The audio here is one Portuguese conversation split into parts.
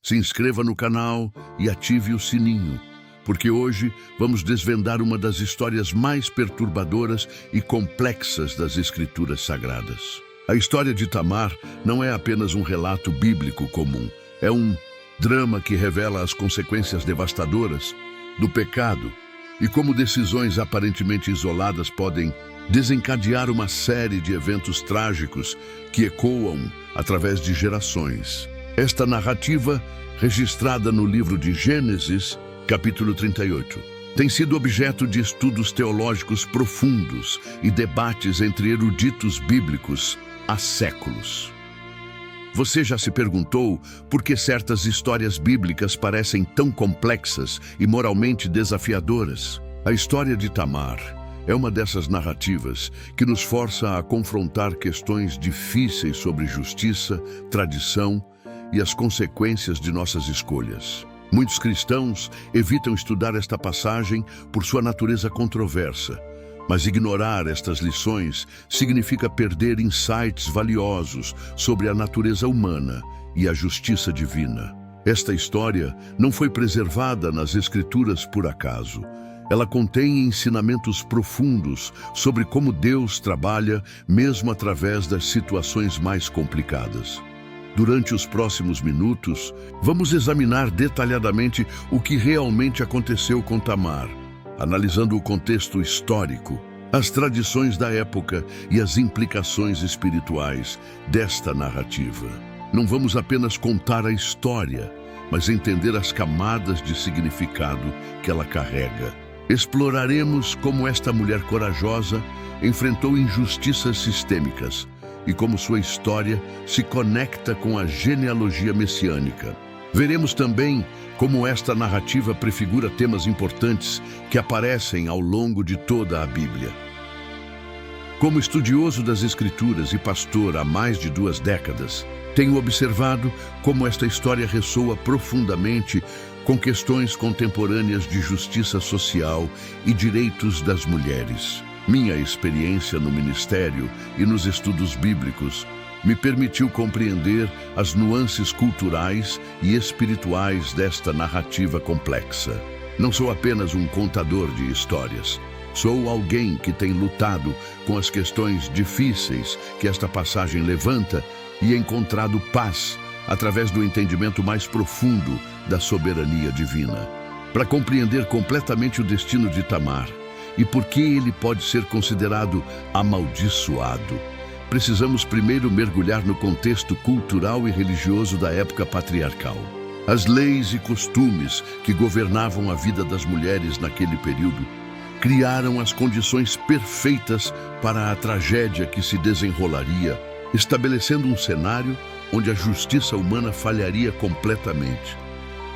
Se inscreva no canal e ative o sininho, porque hoje vamos desvendar uma das histórias mais perturbadoras e complexas das Escrituras Sagradas. A história de Tamar não é apenas um relato bíblico comum, é um drama que revela as consequências devastadoras do pecado e como decisões aparentemente isoladas podem desencadear uma série de eventos trágicos que ecoam através de gerações. Esta narrativa, registrada no livro de Gênesis, capítulo 38, tem sido objeto de estudos teológicos profundos e debates entre eruditos bíblicos há séculos. Você já se perguntou por que certas histórias bíblicas parecem tão complexas e moralmente desafiadoras? A história de Tamar é uma dessas narrativas que nos força a confrontar questões difíceis sobre justiça, tradição e as consequências de nossas escolhas. Muitos cristãos evitam estudar esta passagem por sua natureza controversa, mas ignorar estas lições significa perder insights valiosos sobre a natureza humana e a justiça divina. Esta história não foi preservada nas Escrituras por acaso. Ela contém ensinamentos profundos sobre como Deus trabalha mesmo através das situações mais complicadas. Durante os próximos minutos, vamos examinar detalhadamente o que realmente aconteceu com Tamar, analisando o contexto histórico, as tradições da época e as implicações espirituais desta narrativa. Não vamos apenas contar a história, mas entender as camadas de significado que ela carrega. Exploraremos como esta mulher corajosa enfrentou injustiças sistêmicas e como sua história se conecta com a genealogia messiânica. Veremos também como esta narrativa prefigura temas importantes que aparecem ao longo de toda a Bíblia. Como estudioso das Escrituras e pastor há mais de 2 décadas, tenho observado como esta história ressoa profundamente com questões contemporâneas de justiça social e direitos das mulheres. Minha experiência no ministério e nos estudos bíblicos me permitiu compreender as nuances culturais e espirituais desta narrativa complexa. Não sou apenas um contador de histórias. Sou alguém que tem lutado com as questões difíceis que esta passagem levanta e encontrado paz através do entendimento mais profundo da soberania divina. Para compreender completamente o destino de Tamar e por que ele pode ser considerado amaldiçoado, precisamos primeiro mergulhar no contexto cultural e religioso da época patriarcal. As leis e costumes que governavam a vida das mulheres naquele período criaram as condições perfeitas para a tragédia que se desenrolaria, estabelecendo um cenário onde a justiça humana falharia completamente.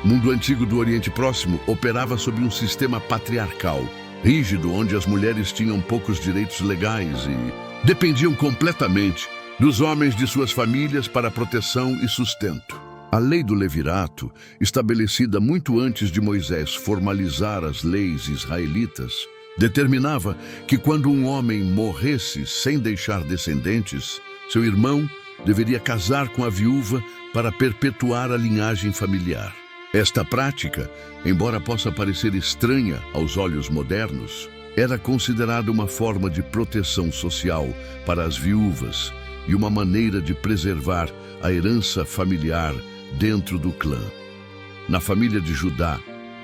O mundo antigo do Oriente Próximo operava sob um sistema patriarcal, rígido, onde as mulheres tinham poucos direitos legais e dependiam completamente dos homens de suas famílias para proteção e sustento. A lei do Levirato, estabelecida muito antes de Moisés formalizar as leis israelitas, determinava que quando um homem morresse sem deixar descendentes, seu irmão deveria casar com a viúva para perpetuar a linhagem familiar. Esta prática, embora possa parecer estranha aos olhos modernos, era considerada uma forma de proteção social para as viúvas e uma maneira de preservar a herança familiar dentro do clã. Na família de Judá,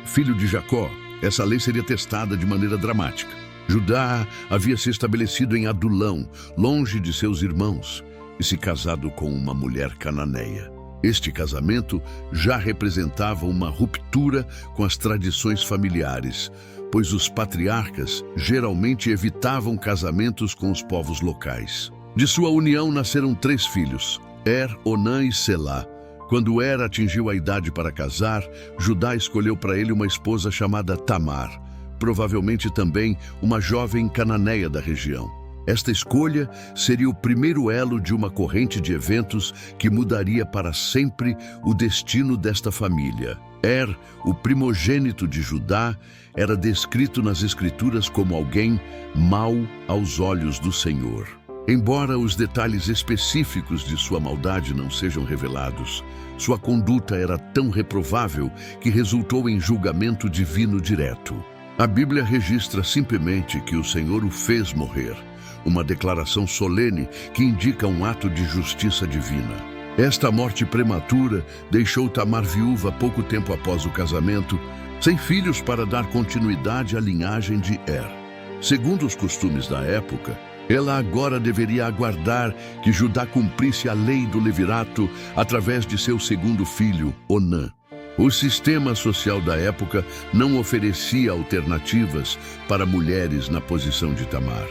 filho de Jacó, essa lei seria testada de maneira dramática. Judá havia se estabelecido em Adulão, longe de seus irmãos, e se casado com uma mulher cananeia. Este casamento já representava uma ruptura com as tradições familiares, pois os patriarcas geralmente evitavam casamentos com os povos locais. De sua união nasceram 3 filhos, Onã e Selá. Quando atingiu a idade para casar, Judá escolheu para ele uma esposa chamada Tamar, provavelmente também uma jovem cananeia da região. Esta escolha seria o primeiro elo de uma corrente de eventos que mudaria para sempre o destino desta família. O primogênito de Judá, era descrito nas Escrituras como alguém mau aos olhos do Senhor. Embora os detalhes específicos de sua maldade não sejam revelados, sua conduta era tão reprovável que resultou em julgamento divino direto. A Bíblia registra simplesmente que o Senhor o fez morrer, uma declaração solene que indica um ato de justiça divina. Esta morte prematura deixou Tamar viúva pouco tempo após o casamento, sem filhos para dar continuidade à linhagem de Er. Segundo os costumes da época, ela agora deveria aguardar que Judá cumprisse a lei do levirato através de seu segundo filho, Onã. O sistema social da época não oferecia alternativas para mulheres na posição de Tamar.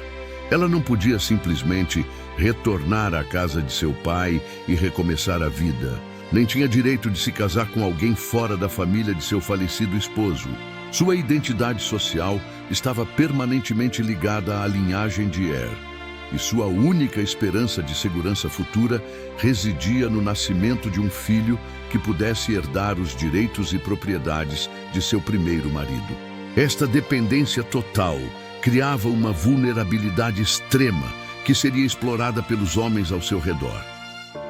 Ela não podia simplesmente retornar à casa de seu pai e recomeçar a vida, nem tinha direito de se casar com alguém fora da família de seu falecido esposo. Sua identidade social estava permanentemente ligada à linhagem de Er, e sua única esperança de segurança futura residia no nascimento de um filho que pudesse herdar os direitos e propriedades de seu primeiro marido. Esta dependência total criava uma vulnerabilidade extrema que seria explorada pelos homens ao seu redor.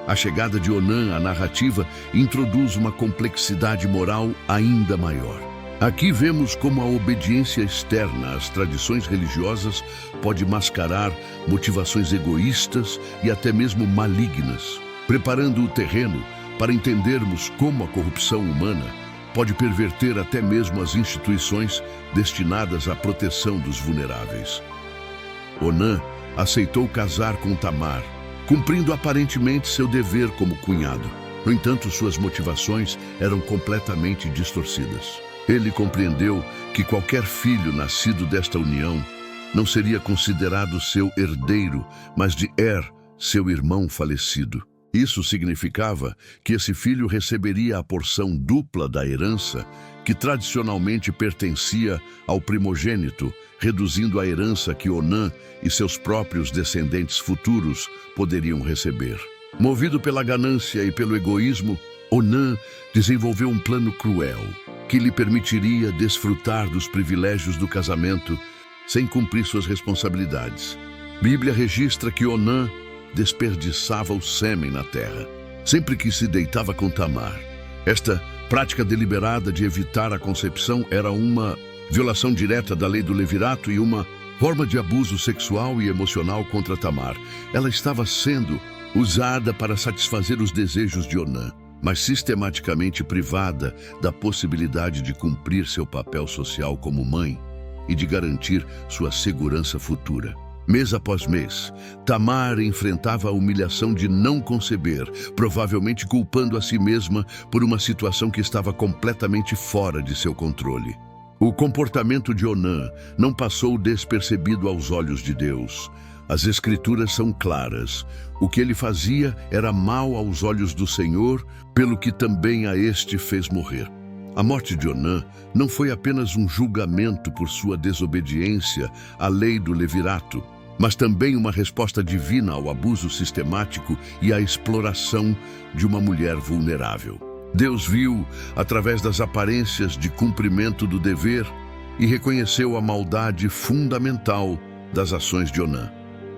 A chegada de Onã à narrativa introduz uma complexidade moral ainda maior. Aqui vemos como a obediência externa às tradições religiosas pode mascarar motivações egoístas e até mesmo malignas, preparando o terreno para entendermos como a corrupção humana pode perverter até mesmo as instituições destinadas à proteção dos vulneráveis. Onã aceitou casar com Tamar, cumprindo aparentemente seu dever como cunhado. No entanto, suas motivações eram completamente distorcidas. Ele compreendeu que qualquer filho nascido desta união não seria considerado seu herdeiro, mas de Er, seu irmão falecido. Isso significava que esse filho receberia a porção dupla da herança que tradicionalmente pertencia ao primogênito, reduzindo a herança que Onã e seus próprios descendentes futuros poderiam receber. Movido pela ganância e pelo egoísmo, Onã desenvolveu um plano cruel que lhe permitiria desfrutar dos privilégios do casamento sem cumprir suas responsabilidades. Bíblia registra que Onã desperdiçava o sêmen na terra, sempre que se deitava com Tamar. Esta prática deliberada de evitar a concepção era uma violação direta da lei do levirato e uma forma de abuso sexual e emocional contra Tamar. Ela estava sendo usada para satisfazer os desejos de Onã, mas sistematicamente privada da possibilidade de cumprir seu papel social como mãe e de garantir sua segurança futura. Mês após mês, Tamar enfrentava a humilhação de não conceber, provavelmente culpando a si mesma por uma situação que estava completamente fora de seu controle. O comportamento de Onã não passou despercebido aos olhos de Deus. As Escrituras são claras. O que ele fazia era mal aos olhos do Senhor, pelo que também a este fez morrer. A morte de Onã não foi apenas um julgamento por sua desobediência à lei do levirato, mas também uma resposta divina ao abuso sistemático e à exploração de uma mulher vulnerável. Deus viu, através das aparências de cumprimento do dever, e reconheceu a maldade fundamental das ações de Onã.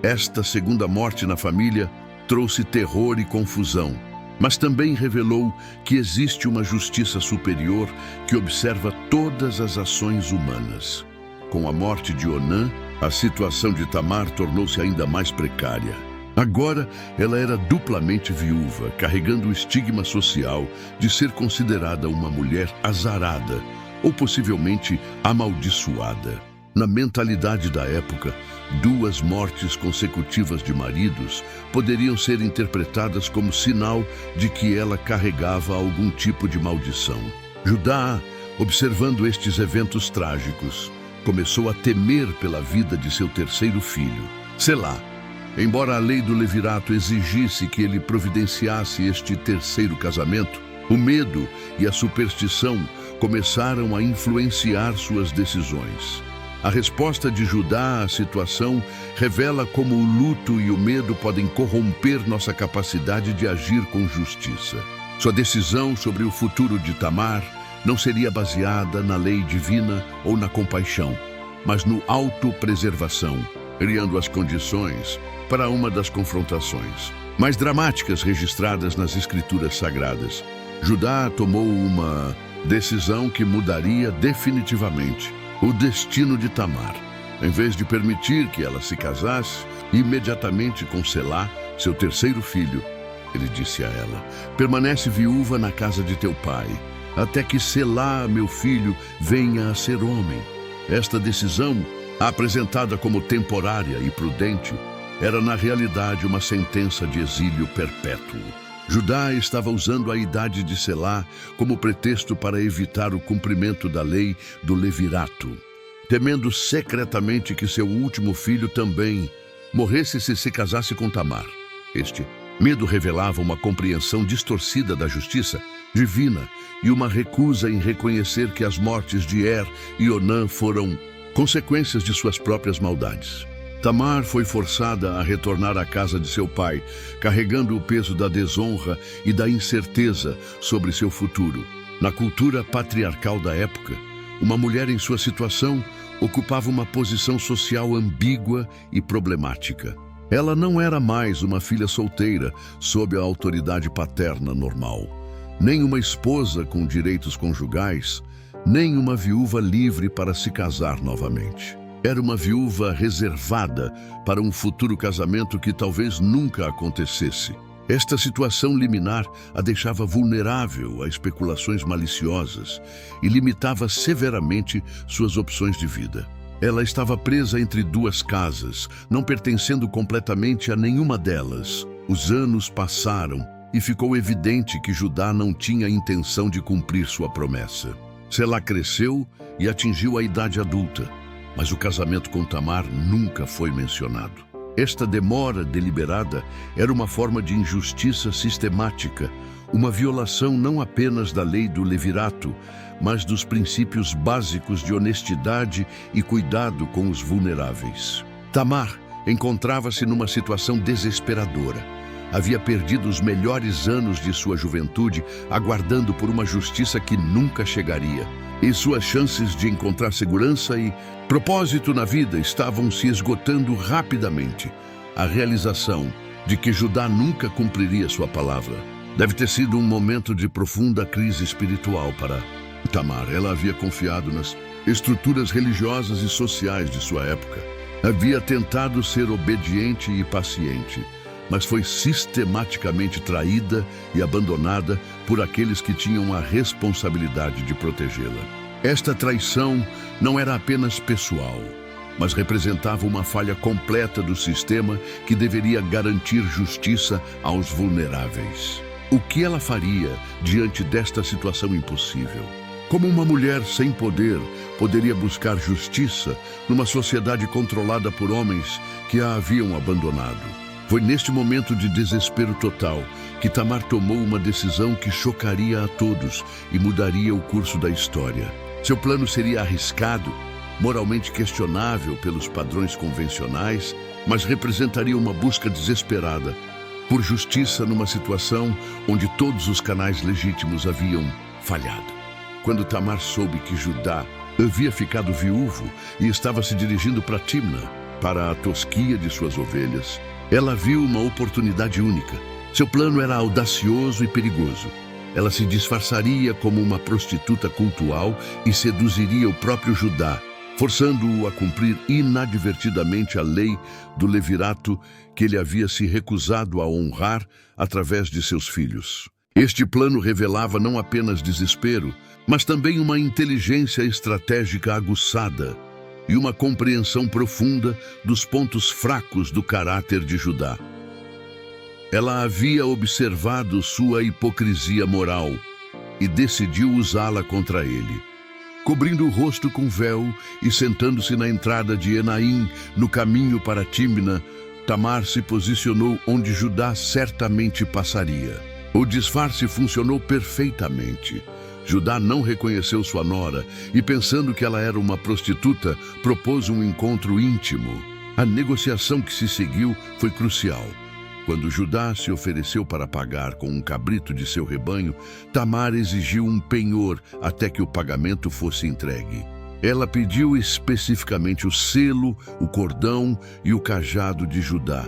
Esta segunda morte na família trouxe terror e confusão, mas também revelou que existe uma justiça superior que observa todas as ações humanas. Com a morte de Onã, a situação de Tamar tornou-se ainda mais precária. Agora, ela era duplamente viúva, carregando o estigma social de ser considerada uma mulher azarada ou possivelmente amaldiçoada. Na mentalidade da época, 2 mortes consecutivas de maridos poderiam ser interpretadas como sinal de que ela carregava algum tipo de maldição. Judá, observando estes eventos trágicos, começou a temer pela vida de seu terceiro filho, Selá. Embora a lei do levirato exigisse que ele providenciasse este terceiro casamento, o medo e a superstição começaram a influenciar suas decisões. A resposta de Judá à situação revela como o luto e o medo podem corromper nossa capacidade de agir com justiça. Sua decisão sobre o futuro de Tamar não seria baseada na lei divina ou na compaixão, mas no autopreservação. criando as condições para uma das confrontações mais dramáticas registradas nas Escrituras Sagradas. Judá tomou uma decisão que mudaria definitivamente o destino de Tamar. Em vez de permitir que ela se casasse imediatamente com Selá, seu terceiro filho, ele disse a ela: permanece viúva na casa de teu pai, até que Selá, meu filho, venha a ser homem. Esta decisão, apresentada como temporária e prudente, era na realidade uma sentença de exílio perpétuo. Judá estava usando a idade de Selá como pretexto para evitar o cumprimento da lei do levirato, temendo secretamente que seu último filho também morresse se casasse com Tamar. Este medo revelava uma compreensão distorcida da justiça divina e uma recusa em reconhecer que as mortes de Er e Onã foram consequências de suas próprias maldades. Tamar foi forçada a retornar à casa de seu pai, carregando o peso da desonra e da incerteza sobre seu futuro. Na cultura patriarcal da época, uma mulher em sua situação ocupava uma posição social ambígua e problemática. Ela não era mais uma filha solteira sob a autoridade paterna normal, nem uma esposa com direitos conjugais, nem uma viúva livre para se casar novamente. Era uma viúva reservada para um futuro casamento que talvez nunca acontecesse. Esta situação liminar a deixava vulnerável a especulações maliciosas e limitava severamente suas opções de vida. Ela estava presa entre duas casas, não pertencendo completamente a nenhuma delas. Os anos passaram e ficou evidente que Judá não tinha intenção de cumprir sua promessa. Selá cresceu e atingiu a idade adulta, mas o casamento com Tamar nunca foi mencionado. Esta demora deliberada era uma forma de injustiça sistemática, uma violação não apenas da lei do levirato, mas dos princípios básicos de honestidade e cuidado com os vulneráveis. Tamar encontrava-se numa situação desesperadora. Havia perdido os melhores anos de sua juventude, aguardando por uma justiça que nunca chegaria. E suas chances de encontrar segurança e propósito na vida estavam se esgotando rapidamente. A realização de que Judá nunca cumpriria sua palavra deve ter sido um momento de profunda crise espiritual para Tamar. Ela havia confiado nas estruturas religiosas e sociais de sua época. Havia tentado ser obediente e paciente, mas foi sistematicamente traída e abandonada por aqueles que tinham a responsabilidade de protegê-la. Esta traição não era apenas pessoal, mas representava uma falha completa do sistema que deveria garantir justiça aos vulneráveis. O que ela faria diante desta situação impossível? Como uma mulher sem poder poderia buscar justiça numa sociedade controlada por homens que a haviam abandonado? Foi neste momento de desespero total que Tamar tomou uma decisão que chocaria a todos e mudaria o curso da história. Seu plano seria arriscado, moralmente questionável pelos padrões convencionais, mas representaria uma busca desesperada por justiça numa situação onde todos os canais legítimos haviam falhado. Quando Tamar soube que Judá havia ficado viúvo e estava se dirigindo para Timna, para a tosquia de suas ovelhas, ela viu uma oportunidade única. Seu plano era audacioso e perigoso. Ela se disfarçaria como uma prostituta cultual e seduziria o próprio Judá, forçando-o a cumprir inadvertidamente a lei do levirato que ele havia se recusado a honrar através de seus filhos. Este plano revelava não apenas desespero, mas também uma inteligência estratégica aguçada e uma compreensão profunda dos pontos fracos do caráter de Judá. Ela havia observado sua hipocrisia moral e decidiu usá-la contra ele. Cobrindo o rosto com véu e sentando-se na entrada de Enaim, no caminho para Timna, Tamar se posicionou onde Judá certamente passaria. O disfarce funcionou perfeitamente. Judá não reconheceu sua nora e, pensando que ela era uma prostituta, propôs um encontro íntimo. A negociação que se seguiu foi crucial. Quando Judá se ofereceu para pagar com um cabrito de seu rebanho, Tamar exigiu um penhor até que o pagamento fosse entregue. Ela pediu especificamente o selo, o cordão e o cajado de Judá,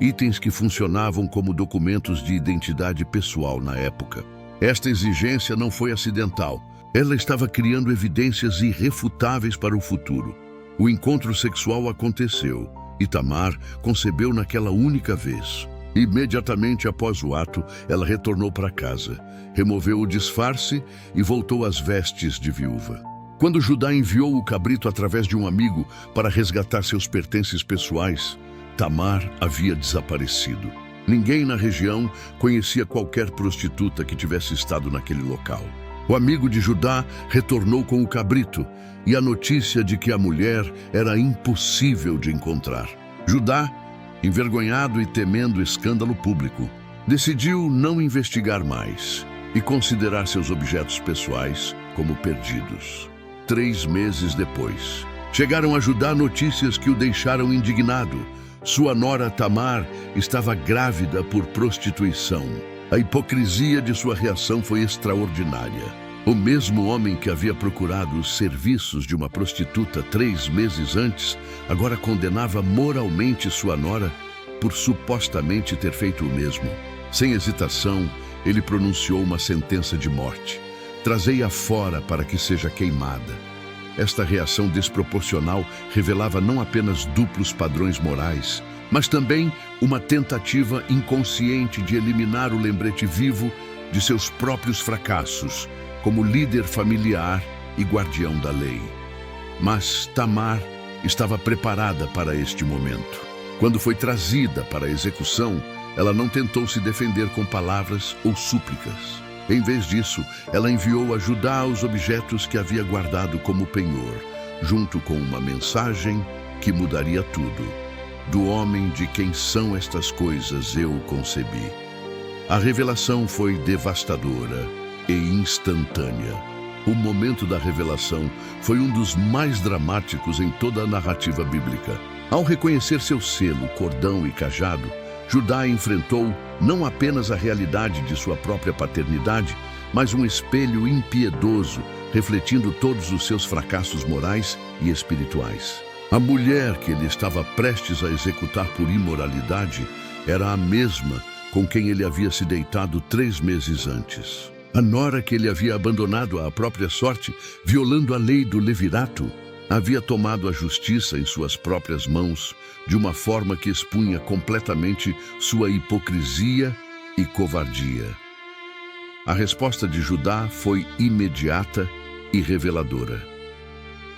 itens que funcionavam como documentos de identidade pessoal na época. Esta exigência não foi acidental. Ela estava criando evidências irrefutáveis para o futuro. O encontro sexual aconteceu e Tamar concebeu naquela única vez. Imediatamente após o ato, ela retornou para casa, removeu o disfarce e voltou às vestes de viúva. Quando Judá enviou o cabrito através de um amigo para resgatar seus pertences pessoais, Tamar havia desaparecido. Ninguém na região conhecia qualquer prostituta que tivesse estado naquele local. O amigo de Judá retornou com o cabrito e a notícia de que a mulher era impossível de encontrar. Judá, envergonhado e temendo escândalo público, decidiu não investigar mais e considerar seus objetos pessoais como perdidos. 3 meses depois, chegaram a Judá notícias que o deixaram indignado. Sua nora Tamar estava grávida por prostituição. A hipocrisia de sua reação foi extraordinária. O mesmo homem que havia procurado os serviços de uma prostituta 3 meses antes, agora condenava moralmente sua nora por supostamente ter feito o mesmo. Sem hesitação, ele pronunciou uma sentença de morte. Trazei-a fora para que seja queimada. Esta reação desproporcional revelava não apenas duplos padrões morais, mas também uma tentativa inconsciente de eliminar o lembrete vivo de seus próprios fracassos, como líder familiar e guardião da lei. Mas Tamar estava preparada para este momento. Quando foi trazida para a execução, ela não tentou se defender com palavras ou súplicas. Em vez disso, ela enviou a Judá os objetos que havia guardado como penhor, junto com uma mensagem que mudaria tudo. Do homem de quem são estas coisas eu concebi. A revelação foi devastadora e instantânea. O momento da revelação foi um dos mais dramáticos em toda a narrativa bíblica. Ao reconhecer seu selo, cordão e cajado, Judá enfrentou não apenas a realidade de sua própria paternidade, mas um espelho impiedoso, refletindo todos os seus fracassos morais e espirituais. A mulher que ele estava prestes a executar por imoralidade era a mesma com quem ele havia se deitado 3 meses antes. A nora que ele havia abandonado à própria sorte, violando a lei do levirato, havia tomado a justiça em suas próprias mãos de uma forma que expunha completamente sua hipocrisia e covardia. A resposta de Judá foi imediata e reveladora.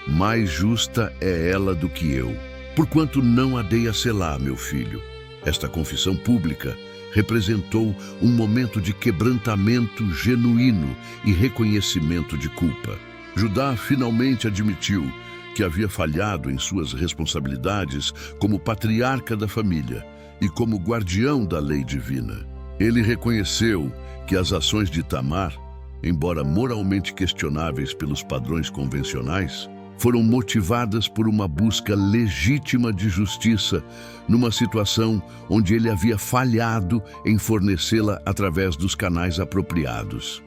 Mais justa é ela do que eu, porquanto não a dei a selar, meu filho. Esta confissão pública representou um momento de quebrantamento genuíno e reconhecimento de culpa. Judá finalmente admitiu que havia falhado em suas responsabilidades como patriarca da família e como guardião da lei divina. Ele reconheceu que as ações de Tamar, embora moralmente questionáveis pelos padrões convencionais, foram motivadas por uma busca legítima de justiça numa situação onde ele havia falhado em fornecê-la através dos canais apropriados.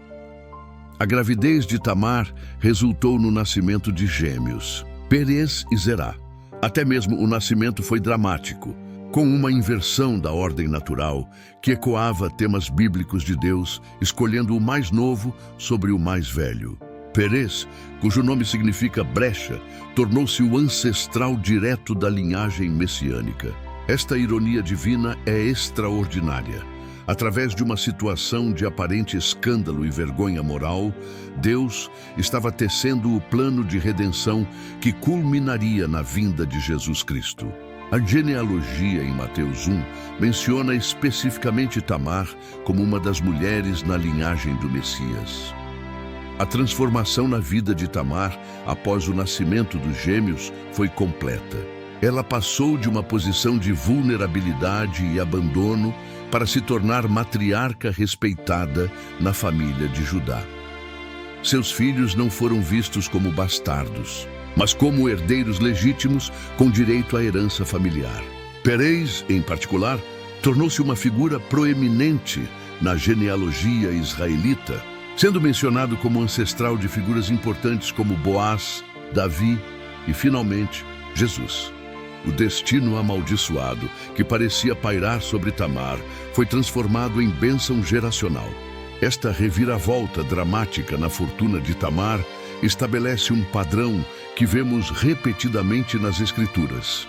A gravidez de Tamar resultou no nascimento de gêmeos, Perez e Zerá. Até mesmo o nascimento foi dramático, com uma inversão da ordem natural que ecoava temas bíblicos de Deus, escolhendo o mais novo sobre o mais velho. Perez, cujo nome significa brecha, tornou-se o ancestral direto da linhagem messiânica. Esta ironia divina é extraordinária. Através de uma situação de aparente escândalo e vergonha moral, Deus estava tecendo o plano de redenção que culminaria na vinda de Jesus Cristo. A genealogia em Mateus 1 menciona especificamente Tamar como uma das mulheres na linhagem do Messias. A transformação na vida de Tamar após o nascimento dos gêmeos foi completa. Ela passou de uma posição de vulnerabilidade e abandono para se tornar matriarca respeitada na família de Judá. Seus filhos não foram vistos como bastardos, mas como herdeiros legítimos com direito à herança familiar. Perez, em particular, tornou-se uma figura proeminente na genealogia israelita, sendo mencionado como ancestral de figuras importantes como Boaz, Davi e, finalmente, Jesus. O destino amaldiçoado que parecia pairar sobre Tamar foi transformado em bênção geracional. Esta reviravolta dramática na fortuna de Tamar estabelece um padrão que vemos repetidamente nas Escrituras.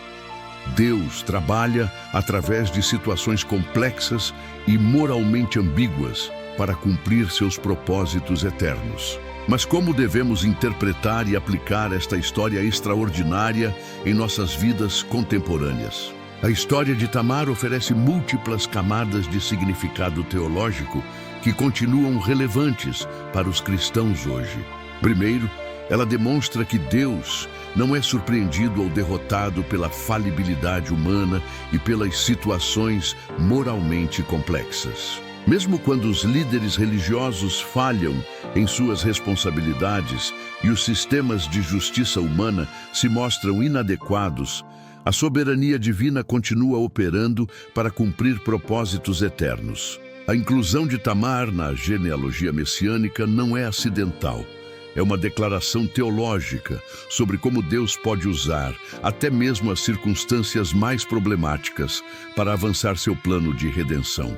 Deus trabalha através de situações complexas e moralmente ambíguas para cumprir seus propósitos eternos. Mas como devemos interpretar e aplicar esta história extraordinária em nossas vidas contemporâneas? A história de Tamar oferece múltiplas camadas de significado teológico que continuam relevantes para os cristãos hoje. Primeiro, ela demonstra que Deus não é surpreendido ou derrotado pela falibilidade humana e pelas situações moralmente complexas. Mesmo quando os líderes religiosos falham em suas responsabilidades e os sistemas de justiça humana se mostram inadequados, a soberania divina continua operando para cumprir propósitos eternos. A inclusão de Tamar na genealogia messiânica não é acidental. É uma declaração teológica sobre como Deus pode usar até mesmo as circunstâncias mais problemáticas para avançar seu plano de redenção.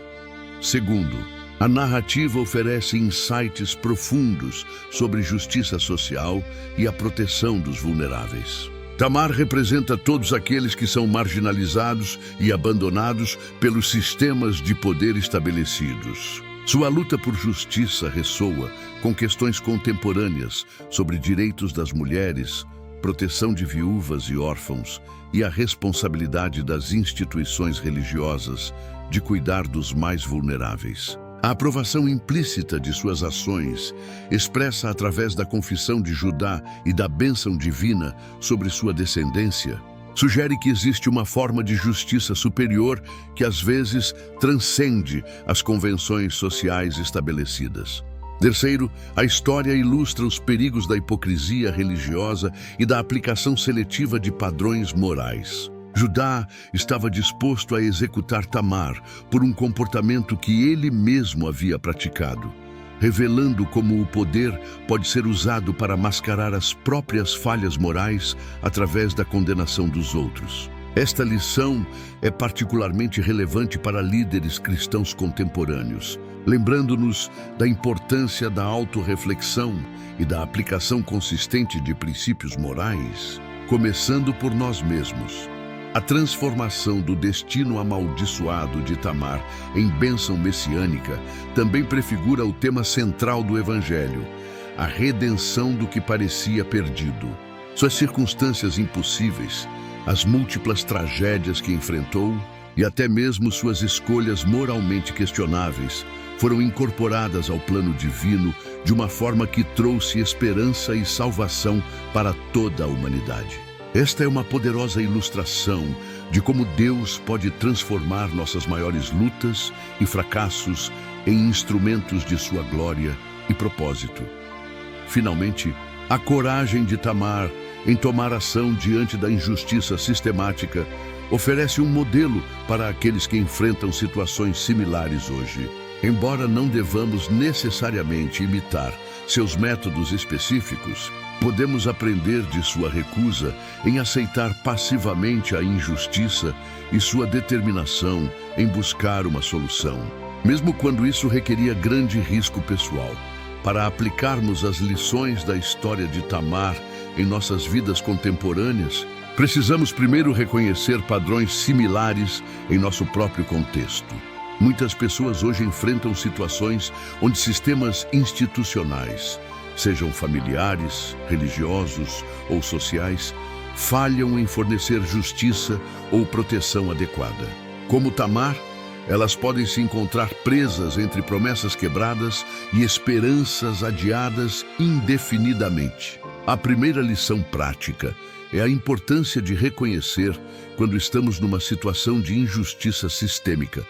Segundo, a narrativa oferece insights profundos sobre justiça social e a proteção dos vulneráveis. Tamar representa todos aqueles que são marginalizados e abandonados pelos sistemas de poder estabelecidos. Sua luta por justiça ressoa com questões contemporâneas sobre direitos das mulheres, proteção de viúvas e órfãos e a responsabilidade das instituições religiosas de cuidar dos mais vulneráveis. A aprovação implícita de suas ações, expressa através da confissão de Judá e da bênção divina sobre sua descendência, sugere que existe uma forma de justiça superior que às vezes transcende as convenções sociais estabelecidas. Terceiro, a história ilustra os perigos da hipocrisia religiosa e da aplicação seletiva de padrões morais. Judá estava disposto a executar Tamar por um comportamento que ele mesmo havia praticado, revelando como o poder pode ser usado para mascarar as próprias falhas morais através da condenação dos outros. Esta lição é particularmente relevante para líderes cristãos contemporâneos, lembrando-nos da importância da autorreflexão e da aplicação consistente de princípios morais, começando por nós mesmos. A transformação do destino amaldiçoado de Tamar em bênção messiânica também prefigura o tema central do Evangelho, a redenção do que parecia perdido. Suas circunstâncias impossíveis, as múltiplas tragédias que enfrentou e até mesmo suas escolhas moralmente questionáveis foram incorporadas ao plano divino de uma forma que trouxe esperança e salvação para toda a humanidade. Esta é uma poderosa ilustração de como Deus pode transformar nossas maiores lutas e fracassos em instrumentos de sua glória e propósito. Finalmente, a coragem de Tamar em tomar ação diante da injustiça sistemática oferece um modelo para aqueles que enfrentam situações similares hoje. Embora não devamos necessariamente imitar seus métodos específicos, podemos aprender de sua recusa em aceitar passivamente a injustiça e sua determinação em buscar uma solução, mesmo quando isso requeria grande risco pessoal. Para aplicarmos as lições da história de Tamar em nossas vidas contemporâneas, precisamos primeiro reconhecer padrões similares em nosso próprio contexto. Muitas pessoas hoje enfrentam situações onde sistemas institucionais, sejam familiares, religiosos ou sociais, falham em fornecer justiça ou proteção adequada. Como Tamar, elas podem se encontrar presas entre promessas quebradas e esperanças adiadas indefinidamente. A primeira lição prática é a importância de reconhecer quando estamos numa situação de injustiça sistêmica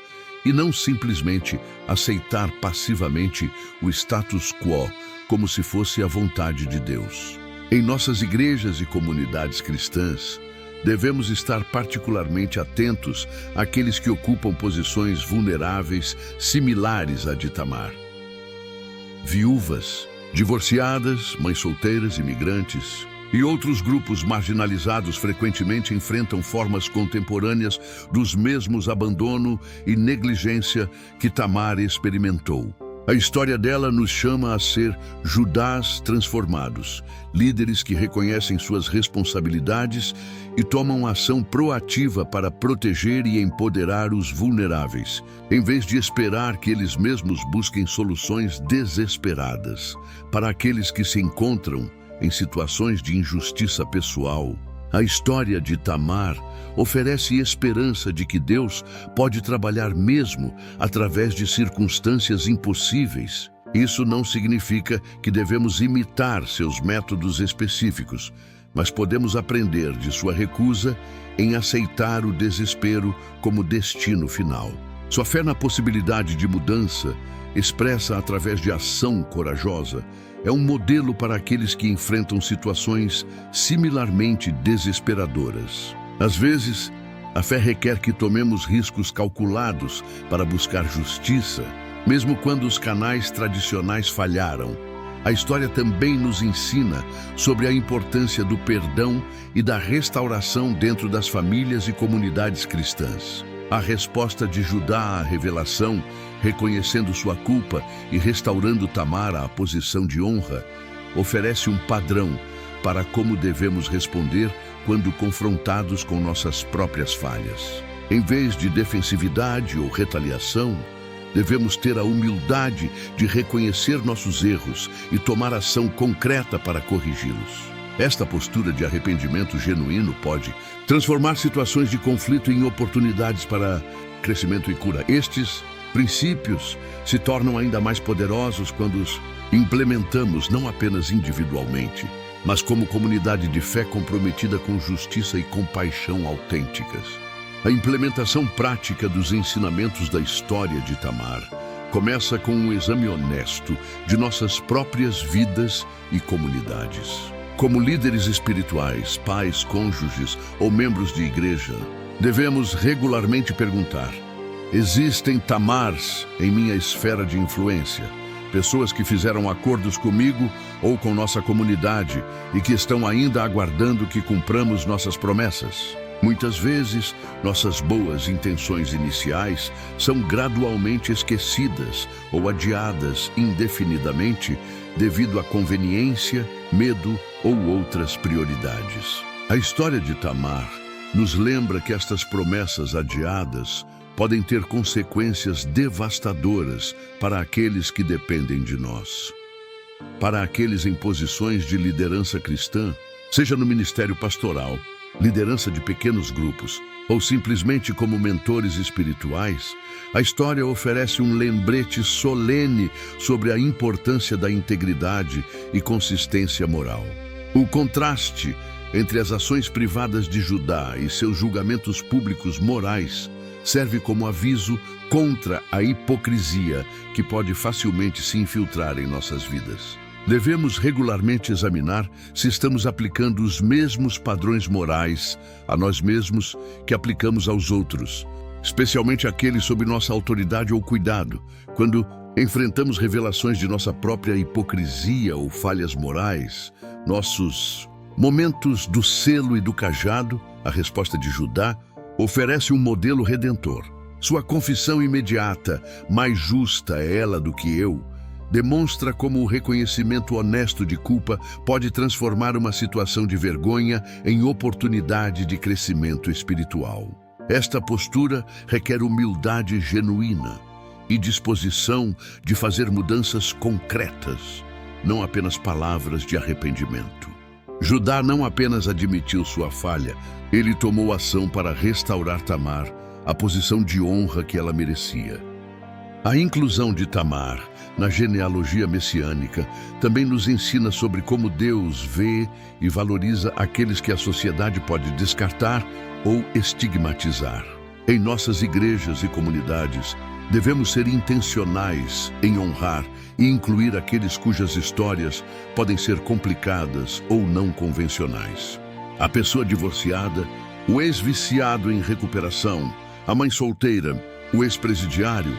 e não simplesmente aceitar passivamente o status quo como se fosse a vontade de Deus. Em nossas igrejas e comunidades cristãs, devemos estar particularmente atentos àqueles que ocupam posições vulneráveis similares à de Tamar. Viúvas, divorciadas, mães solteiras, imigrantes, E outros grupos marginalizados frequentemente enfrentam formas contemporâneas dos mesmos abandono e negligência que Tamar experimentou. A história dela nos chama a ser Judás transformados, líderes que reconhecem suas responsabilidades e tomam ação proativa para proteger e empoderar os vulneráveis, em vez de esperar que eles mesmos busquem soluções desesperadas. Para aqueles que se encontram em situações de injustiça pessoal, a história de Tamar oferece esperança de que Deus pode trabalhar mesmo através de circunstâncias impossíveis. Isso não significa que devemos imitar seus métodos específicos, mas podemos aprender de sua recusa em aceitar o desespero como destino final. Sua fé na possibilidade de mudança, expressa através de ação corajosa, é um modelo para aqueles que enfrentam situações similarmente desesperadoras. Às vezes, a fé requer que tomemos riscos calculados para buscar justiça, mesmo quando os canais tradicionais falharam. A história também nos ensina sobre a importância do perdão e da restauração dentro das famílias e comunidades cristãs. A resposta de Judá à revelação, reconhecendo sua culpa e restaurando Tamar à posição de honra, oferece um padrão para como devemos responder quando confrontados com nossas próprias falhas. Em vez de defensividade ou retaliação, devemos ter a humildade de reconhecer nossos erros e tomar ação concreta para corrigi-los. Esta postura de arrependimento genuíno pode transformar situações de conflito em oportunidades para crescimento e cura. Estes princípios se tornam ainda mais poderosos quando os implementamos não apenas individualmente, mas como comunidade de fé comprometida com justiça e compaixão autênticas. A implementação prática dos ensinamentos da história de Tamar começa com um exame honesto de nossas próprias vidas e comunidades. Como líderes espirituais, pais, cônjuges ou membros de igreja, devemos regularmente perguntar: existem Tamars em minha esfera de influência? Pessoas que fizeram acordos comigo ou com nossa comunidade e que estão ainda aguardando que cumpramos nossas promessas? Muitas vezes, nossas boas intenções iniciais são gradualmente esquecidas ou adiadas indefinidamente devido à conveniência, medo ou outras prioridades. A história de Tamar nos lembra que estas promessas adiadas podem ter consequências devastadoras para aqueles que dependem de nós. Para aqueles em posições de liderança cristã, seja no ministério pastoral, liderança de pequenos grupos ou simplesmente como mentores espirituais, a história oferece um lembrete solene sobre a importância da integridade e consistência moral. O contraste entre as ações privadas de Judá e seus julgamentos públicos morais serve como aviso contra a hipocrisia que pode facilmente se infiltrar em nossas vidas. Devemos regularmente examinar se estamos aplicando os mesmos padrões morais a nós mesmos que aplicamos aos outros, especialmente aqueles sob nossa autoridade ou cuidado. Quando enfrentamos revelações de nossa própria hipocrisia ou falhas morais, nossos momentos do selo e do cajado, a resposta de Judá, oferece um modelo redentor. Sua confissão imediata, mais justa é ela do que eu, demonstra como o reconhecimento honesto de culpa pode transformar uma situação de vergonha em oportunidade de crescimento espiritual. Esta postura requer humildade genuína e disposição de fazer mudanças concretas, não apenas palavras de arrependimento. Judá não apenas admitiu sua falha, ele tomou ação para restaurar Tamar à posição de honra que ela merecia. A inclusão de Tamar na genealogia messiânica também nos ensina sobre como Deus vê e valoriza aqueles que a sociedade pode descartar ou estigmatizar. Em nossas igrejas e comunidades, devemos ser intencionais em honrar e incluir aqueles cujas histórias podem ser complicadas ou não convencionais. A pessoa divorciada, o ex-viciado em recuperação, a mãe solteira, o ex-presidiário,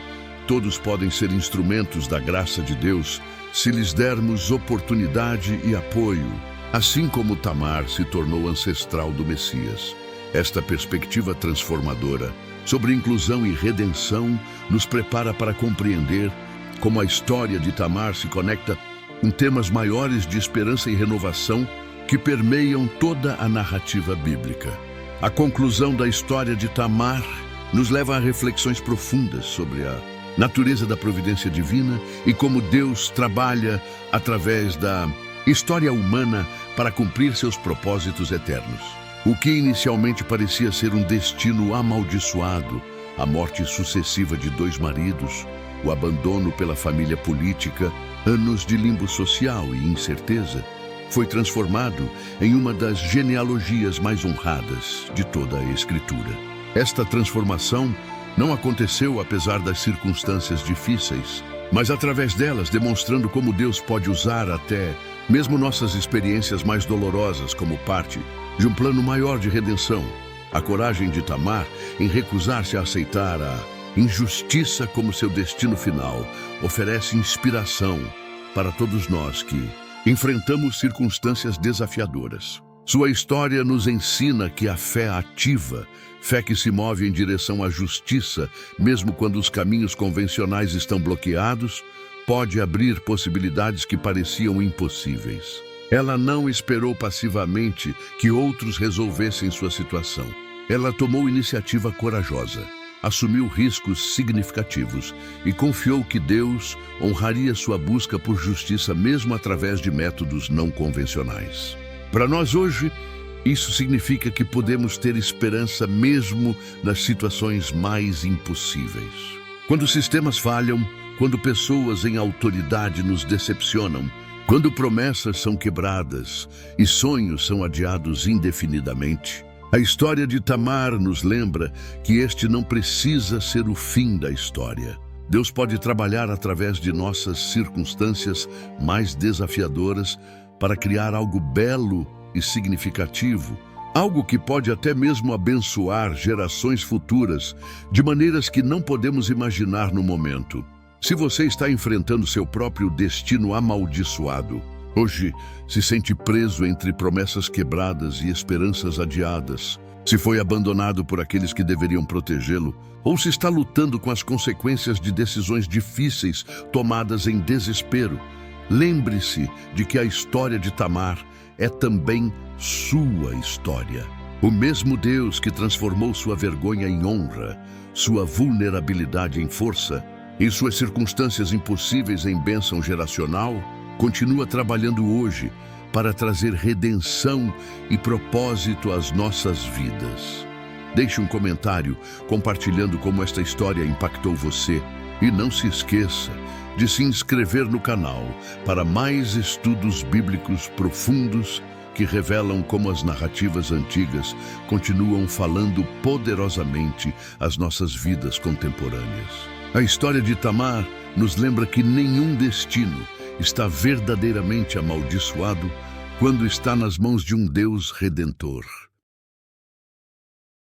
todos podem ser instrumentos da graça de Deus se lhes dermos oportunidade e apoio. assim como Tamar se tornou ancestral do Messias. Esta perspectiva transformadora sobre inclusão e redenção nos prepara para compreender como a história de Tamar se conecta com temas maiores de esperança e renovação que permeiam toda a narrativa bíblica. A conclusão da história de Tamar nos leva a reflexões profundas sobre a natureza da providência divina e como Deus trabalha através da história humana para cumprir seus propósitos eternos. O que inicialmente parecia ser um destino amaldiçoado, a morte sucessiva de 2 maridos, o abandono pela família política, anos de limbo social e incerteza, foi transformado em uma das genealogias mais honradas de toda a Escritura. Esta transformação não aconteceu apesar das circunstâncias difíceis, mas através delas, demonstrando como Deus pode usar até mesmo nossas experiências mais dolorosas como parte de um plano maior de redenção. A coragem de Tamar em recusar-se a aceitar a injustiça como seu destino final oferece inspiração para todos nós que enfrentamos circunstâncias desafiadoras. Sua história nos ensina que a fé ativa, fé que se move em direção à justiça, mesmo quando os caminhos convencionais estão bloqueados, pode abrir possibilidades que pareciam impossíveis. Ela não esperou passivamente que outros resolvessem sua situação. Ela tomou iniciativa corajosa, assumiu riscos significativos e confiou que Deus honraria sua busca por justiça mesmo através de métodos não convencionais. Para nós hoje, isso significa que podemos ter esperança mesmo nas situações mais impossíveis. Quando sistemas falham, quando pessoas em autoridade nos decepcionam, quando promessas são quebradas e sonhos são adiados indefinidamente, a história de Tamar nos lembra que este não precisa ser o fim da história. Deus pode trabalhar através de nossas circunstâncias mais desafiadoras para criar algo belo e significativo, algo que pode até mesmo abençoar gerações futuras de maneiras que não podemos imaginar no momento. Se você está enfrentando seu próprio destino amaldiçoado, hoje se sente preso entre promessas quebradas e esperanças adiadas, se foi abandonado por aqueles que deveriam protegê-lo, ou se está lutando com as consequências de decisões difíceis tomadas em desespero, lembre-se de que a história de Tamar é também sua história. O mesmo Deus que transformou sua vergonha em honra, sua vulnerabilidade em força, e suas circunstâncias impossíveis em bênção geracional, continua trabalhando hoje para trazer redenção e propósito às nossas vidas. Deixe um comentário compartilhando como esta história impactou você e não se esqueça de se inscrever no canal para mais estudos bíblicos profundos que revelam como as narrativas antigas continuam falando poderosamente às nossas vidas contemporâneas. A história de Tamar nos lembra que nenhum destino está verdadeiramente amaldiçoado quando está nas mãos de um Deus redentor.